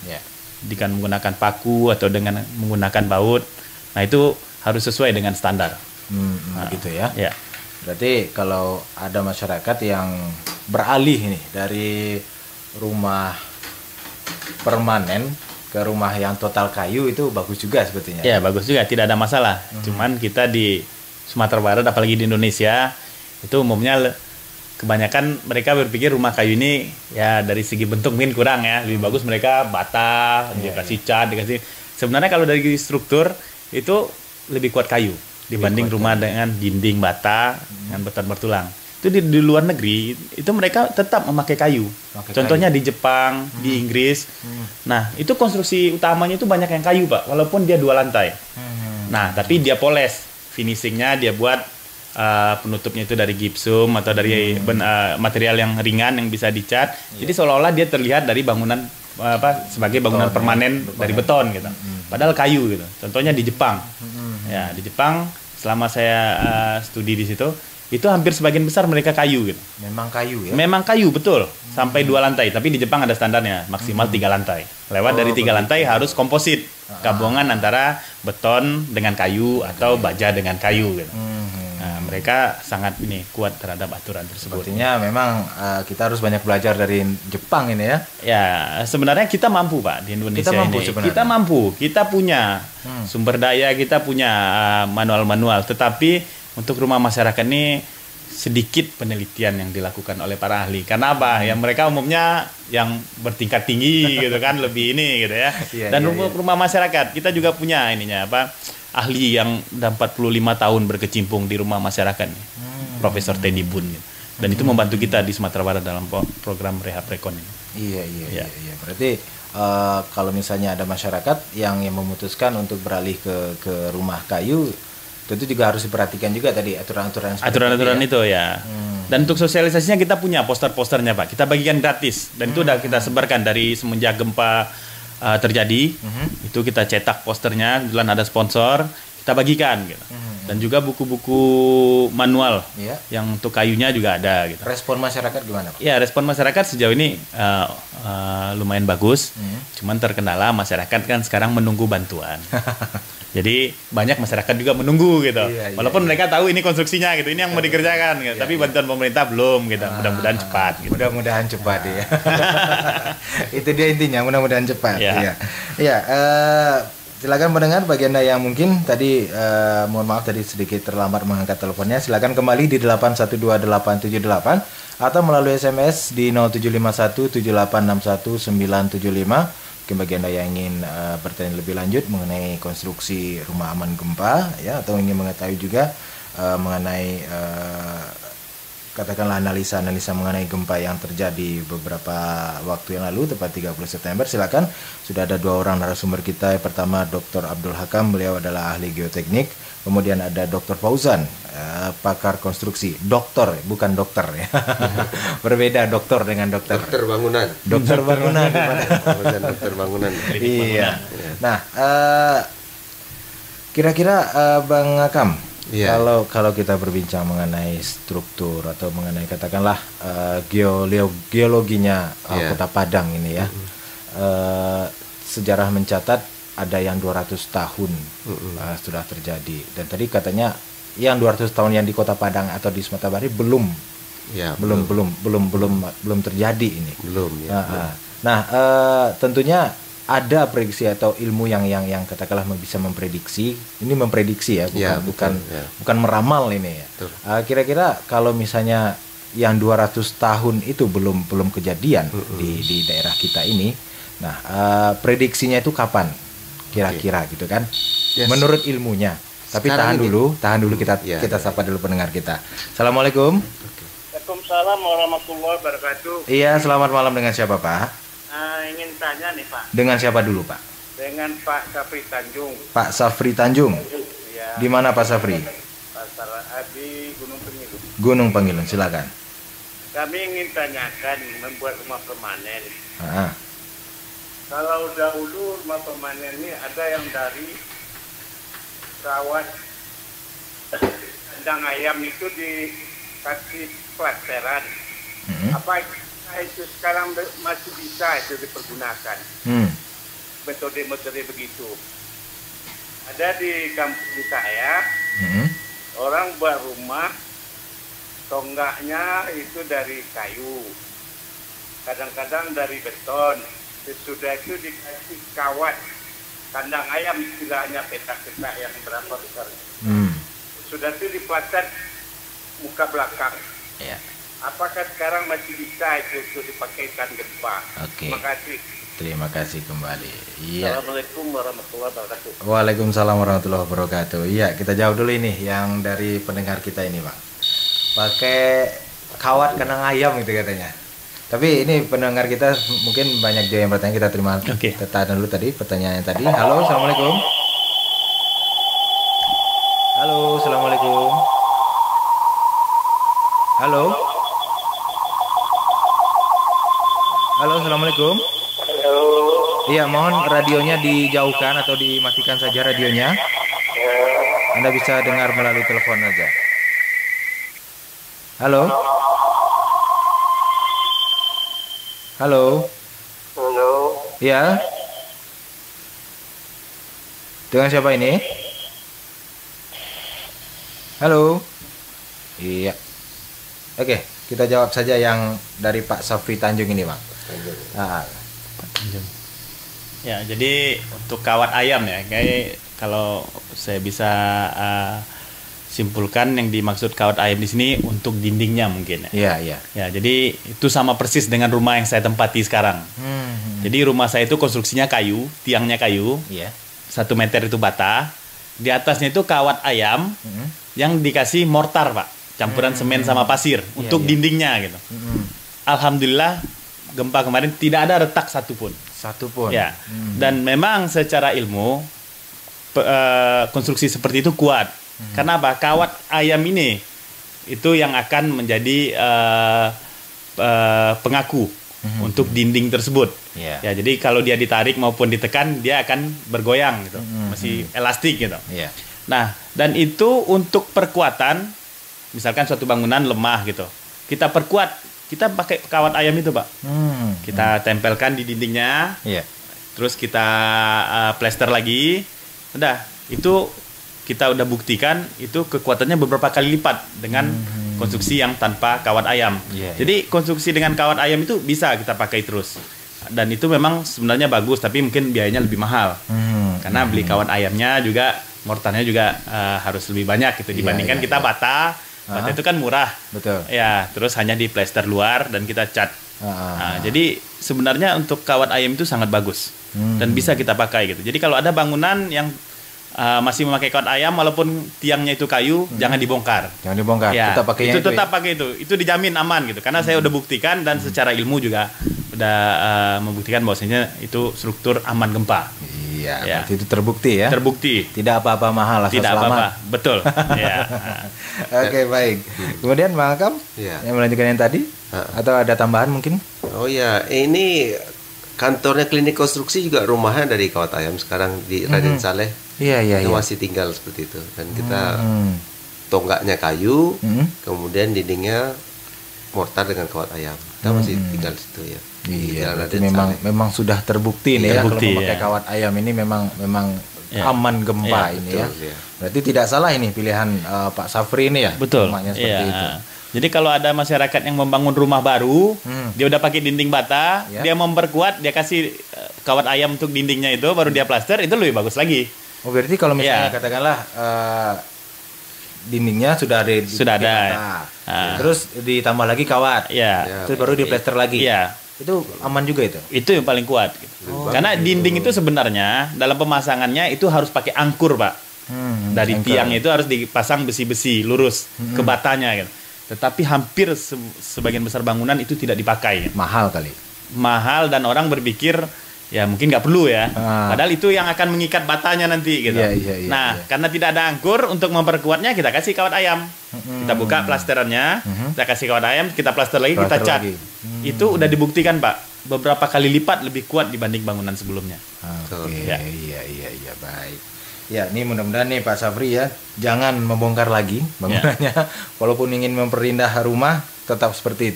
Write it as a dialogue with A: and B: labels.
A: Ya.
B: dengan menggunakan paku atau dengan menggunakan baut. Nah, itu harus sesuai dengan standar.
A: Gitu ya.
B: Ya.
A: Berarti kalau ada masyarakat yang beralih nih dari rumah permanen ke rumah yang total kayu, itu bagus juga sebetulnya.
B: Ya, bagus juga, tidak ada masalah. Cuman kita di Sumatera Barat, apalagi di Indonesia, itu umumnya kebanyakan mereka berpikir rumah kayu ini ya dari segi bentuk mungkin kurang ya. Lebih bagus mereka bata, dikasih cat, dikasih. Sebenarnya kalau dari struktur itu lebih kuat kayu dibanding rumah dengan dinding bata dengan beton bertulang. Itu di luar negeri itu mereka tetap memakai kayu. Contohnya di Jepang, di Inggris. Nah, itu konstruksi utamanya itu banyak yang kayu, Pak, walaupun dia 2 lantai. Nah, tapi dia poles, finishingnya dia buat penutupnya itu dari gipsum atau dari material yang ringan yang bisa dicat. Jadi seolah-olah dia terlihat dari bangunan sebagai bangunan permanen dari beton gitu. Padahal kayu gitu. Contohnya di Jepang. Ya, di Jepang selama saya studi di situ, itu hampir sebagian besar mereka kayu gitu.
A: Memang kayu ya?
B: Memang kayu, betul. Sampai 2 lantai. Tapi di Jepang ada standarnya, maksimal 3 lantai. Lewat dari 3 lantai harus komposit. Gabungan antara beton dengan kayu atau baja dengan kayu gitu. Nah, mereka sangat kuat terhadap aturan tersebut.
A: Sepertinya memang kita harus banyak belajar dari Jepang ini ya.
B: Ya, sebenarnya kita mampu, Pak, di Indonesia ini. Kita mampu, kita punya sumber daya, kita punya manual-manual. Tetapi untuk rumah masyarakat ini sedikit penelitian yang dilakukan oleh para ahli. Karena apa? Ya mereka umumnya yang bertingkat tinggi gitu kan, lebih ini gitu ya. Dan rumah masyarakat kita juga punya ahli yang udah 45 tahun berkecimpung di rumah masyarakat nih. Profesor Teddy Boon gitu. Dan itu membantu kita di Sumatera Barat dalam program Rehab Rekon ini.
A: Iya. Berarti kalau misalnya ada masyarakat yang memutuskan untuk beralih ke rumah kayu, tentu juga harus diperhatikan juga tadi aturan-aturan
B: itu ya. Dan untuk sosialisasinya kita punya poster-posternya, Pak. Kita bagikan gratis dan itu udah kita sebarkan dari semenjak gempa terjadi. Itu kita cetak posternya, kebetulan ada sponsor, kita bagikan gitu. Dan juga buku-buku manual yang untuk kayunya juga ada gitu.
A: Respon masyarakat gimana, Pak?
B: Ya, respon masyarakat sejauh ini lumayan bagus. Cuman terkendala masyarakat kan sekarang menunggu bantuan. Jadi banyak masyarakat juga menunggu gitu. Walaupun mereka tahu ini konstruksinya gitu, ini yang mau dikerjakan gitu. Tapi bantuan pemerintah belum gitu. Mudah-mudahan cepat gitu.
A: Mudah-mudahan cepat ya. Itu dia intinya, mudah-mudahan cepat. Iya. Silakan mendengar bagi Anda yang mungkin tadi mohon maaf tadi sedikit terlambat mengangkat teleponnya. Silakan kembali di 812878 atau melalui SMS di 07517861975. Mungkin bagi Anda yang ingin bertanya lebih lanjut mengenai konstruksi rumah aman gempa ya, atau ingin mengetahui juga mengenai katakanlah analisa mengenai gempa yang terjadi beberapa waktu yang lalu, tepat 30 September, silakan. Sudah ada 2 orang narasumber kita. Yang pertama Dr. Abdul Hakam, beliau adalah ahli geoteknik. Kemudian ada Dr. Fauzan, pakar konstruksi. Dokter, bukan dokter ya. Berbeda dokter dengan dokter.
C: Dokter bangunan.
A: Dokter bangunan.
C: Dokter bangunan.
A: Iya. Nah, kira-kira Bang Hakam, kalau kita berbincang mengenai struktur atau mengenai katakanlah geologinya Kota Padang ini ya, sejarah mencatat ada yang 200 tahun sudah terjadi. Dan tadi katanya yang 200 tahun yang di Kota Padang atau di Sumatera Barat belum terjadi ini. Belum. Nah, tentunya ada prediksi atau ilmu yang katakanlah bisa memprediksi. Ini memprediksi ya, bukan meramal ini ya. Kira-kira kalau misalnya yang 200 tahun itu belum kejadian di daerah kita ini. Nah, prediksinya itu kapan? Kira-kira gitu kan? Menurut ilmunya. Tapi tahan dulu kita sapa dulu pendengar kita. Assalamualaikum.
D: Waalaikumsalam warahmatullahi wabarakatuh.
A: Iya, selamat malam. Dengan siapa, Pak?
D: Ingin tanya nih, Pak.
A: Dengan siapa dulu, Pak?
D: Dengan Pak Safri Tanjung.
A: Pak Safri Tanjung.
D: Ya.
A: Di mana Pak Safri?
D: Di Gunung Pengilun.
A: Gunung Pengilun, silakan.
D: Kami ingin tanyakan membuat rumah permanen.
E: Kalau dahulu rumah permanen ini ada yang dari rawat kandang ayam itu dikasih plasteran. Apa itu sekarang masih bisa itu dipergunakan. Metode-metode begitu. Ada di kampung saya, orang buat rumah, tonggaknya itu dari kayu, kadang-kadang dari beton. Sesudah itu dikasih kawat, kandang ayam istilahnya, petak-petak yang berapa besar. Sudah itu diplaster muka belakang.
A: Ya.
E: Apakah sekarang masih bisa itu untuk dipakaikan gempa?
A: Oke.
E: Terima kasih.
A: Terima kasih kembali. Iya.
E: Assalamualaikum warahmatullahi wabarakatuh.
A: Waalaikumsalam warahmatullahi wabarakatuh. Iya, kita jawab dulu ini yang dari pendengar kita ini, Bang. Pakai kawat kandang ayam gitu katanya. Tapi ini pendengar kita mungkin banyak juga yang bertanya, kita terima.
B: Oke.
A: Kita dulu tadi pertanyaan tadi. Halo, assalamualaikum. Halo, assalamualaikum. Halo. Halo, assalamualaikum. Iya, mohon radionya dijauhkan atau dimatikan saja radionya. Anda bisa dengar melalui telepon aja. Halo. Halo.
E: Halo.
A: Ya. Dengan siapa ini? Halo. Iya. Oke, kita jawab saja yang dari Pak Safri Tanjung ini, Bang.
B: Ya, jadi untuk kawat ayam ya, kayak kalau saya bisa simpulkan yang dimaksud kawat ayam di sini untuk dindingnya mungkin ya.
A: Iya, iya.
B: Ya, jadi itu sama persis dengan rumah yang saya tempati sekarang. Jadi rumah saya itu konstruksinya kayu, tiangnya kayu,
A: Iya.
B: 1 meter itu bata, di atasnya itu kawat ayam yang dikasih mortar, Pak, campuran semen sama pasir untuk
A: iya.
B: dindingnya gitu. Alhamdulillah gempa kemarin tidak ada retak satupun.
A: Satupun.
B: Ya, dan memang secara ilmu konstruksi seperti itu kuat. Karena apa? Kawat ayam ini itu yang akan menjadi pengaku untuk dinding tersebut.
A: Iya.
B: Ya, jadi kalau dia ditarik maupun ditekan, dia akan bergoyang gitu, masih elastik gitu.
A: Iya.
B: Nah, dan itu untuk perkuatan, misalkan suatu bangunan lemah gitu, kita perkuat, kita pakai kawat ayam itu, Pak. Kita tempelkan di dindingnya,
A: Iya.
B: terus kita plester lagi, udah, itu kita udah buktikan itu kekuatannya beberapa kali lipat dengan konstruksi yang tanpa kawat ayam.
A: Iya,
B: Jadi konstruksi dengan kawat ayam itu bisa kita pakai terus. Dan itu memang sebenarnya bagus, tapi mungkin biayanya lebih mahal. Karena beli kawat ayamnya juga, mortarnya juga harus lebih banyak gitu dibandingkan
A: iya,
B: kita bata. Bata itu kan murah.
A: Betul.
B: Ya, terus hanya di plester luar dan kita cat. Nah, jadi sebenarnya untuk kawat ayam itu sangat bagus dan bisa kita pakai gitu. Jadi kalau ada bangunan yang masih memakai kawat ayam walaupun tiangnya itu kayu, jangan dibongkar.
A: Jangan dibongkar.
B: Ya,
A: Tetap pakai
B: itu tetap pakai itu. Itu dijamin aman gitu. Karena saya udah buktikan dan secara ilmu juga udah membuktikan bahwasanya itu struktur aman gempa.
A: Iya,
B: Ya.
A: berarti itu terbukti ya.
B: Terbukti.
A: Tidak apa-apa mahal asal
B: Tidak
A: selamat.
B: apa-apa. Betul. Ya.
A: Oke, baik. Kemudian Bang Akam,
C: Iya.
A: yang melanjutkan yang tadi atau ada tambahan mungkin?
C: Oh ya, ini kantornya klinik konstruksi juga rumahnya dari kawat ayam sekarang di Raden Saleh.
A: Iya, iya,
C: Itu
A: iya.
C: masih tinggal seperti itu. Dan kita tonggaknya kayu, kemudian dindingnya mortar dengan kawat ayam. Kita masih tinggal di situ ya. Di
A: Iya,
C: Jalan
A: berarti
C: Raden
A: memang
C: Saleh.
A: memang sudah terbukti nih ya, kalau
B: Terbukti,
A: memakai
B: ya.
A: kawat ayam ini memang
B: Ya.
A: aman gempa
B: Ya,
A: ini
C: betul,
A: ya.
C: ya.
A: Berarti tidak salah ini pilihan Pak Safri ini ya.
B: Betul.
A: Rumahnya seperti
B: Iya.
A: itu.
B: Jadi kalau ada masyarakat yang membangun rumah baru, dia udah pakai dinding bata,
A: Ya.
B: dia memperkuat, dia kasih kawat ayam untuk dindingnya itu, baru dia plaster, itu lebih bagus lagi.
A: Oh, berarti kalau misalnya
B: Iya.
A: katakanlah dindingnya sudah ada
B: Sudah ada.
A: Terus ditambah lagi kawat.
B: Ya,
A: Terus baru diplester lagi.
B: iya.
A: Itu aman juga itu.
B: Itu yang paling kuat. Gitu. Karena dinding itu sebenarnya dalam pemasangannya itu harus pakai angkur, Pak. Dari
A: anchor.
B: tiang itu harus dipasang besi-besi lurus ke batanya gitu. Tetapi hampir sebagian besar bangunan itu tidak dipakai.
A: Mahal kali.
B: Mahal dan orang berpikir ya mungkin nggak perlu ya. Padahal itu yang akan mengikat batanya nanti gitu.
A: Iya, iya, iya,
B: Nah,
A: iya.
B: karena tidak ada angkur untuk memperkuatnya kita kasih kawat ayam. Kita buka plasterannya, kita kasih kawat ayam, kita plaster lagi, kita
A: Plaster
B: cat.
A: lagi.
B: Itu udah dibuktikan, Pak. Beberapa kali lipat lebih kuat dibanding bangunan sebelumnya.
A: Oke,
B: Ya.
A: iya, baik. Ya, ini mudah-mudahan nih Pak Safri ya, jangan membongkar lagi bangunannya. Walaupun ingin memperindah rumah, tetap seperti itu.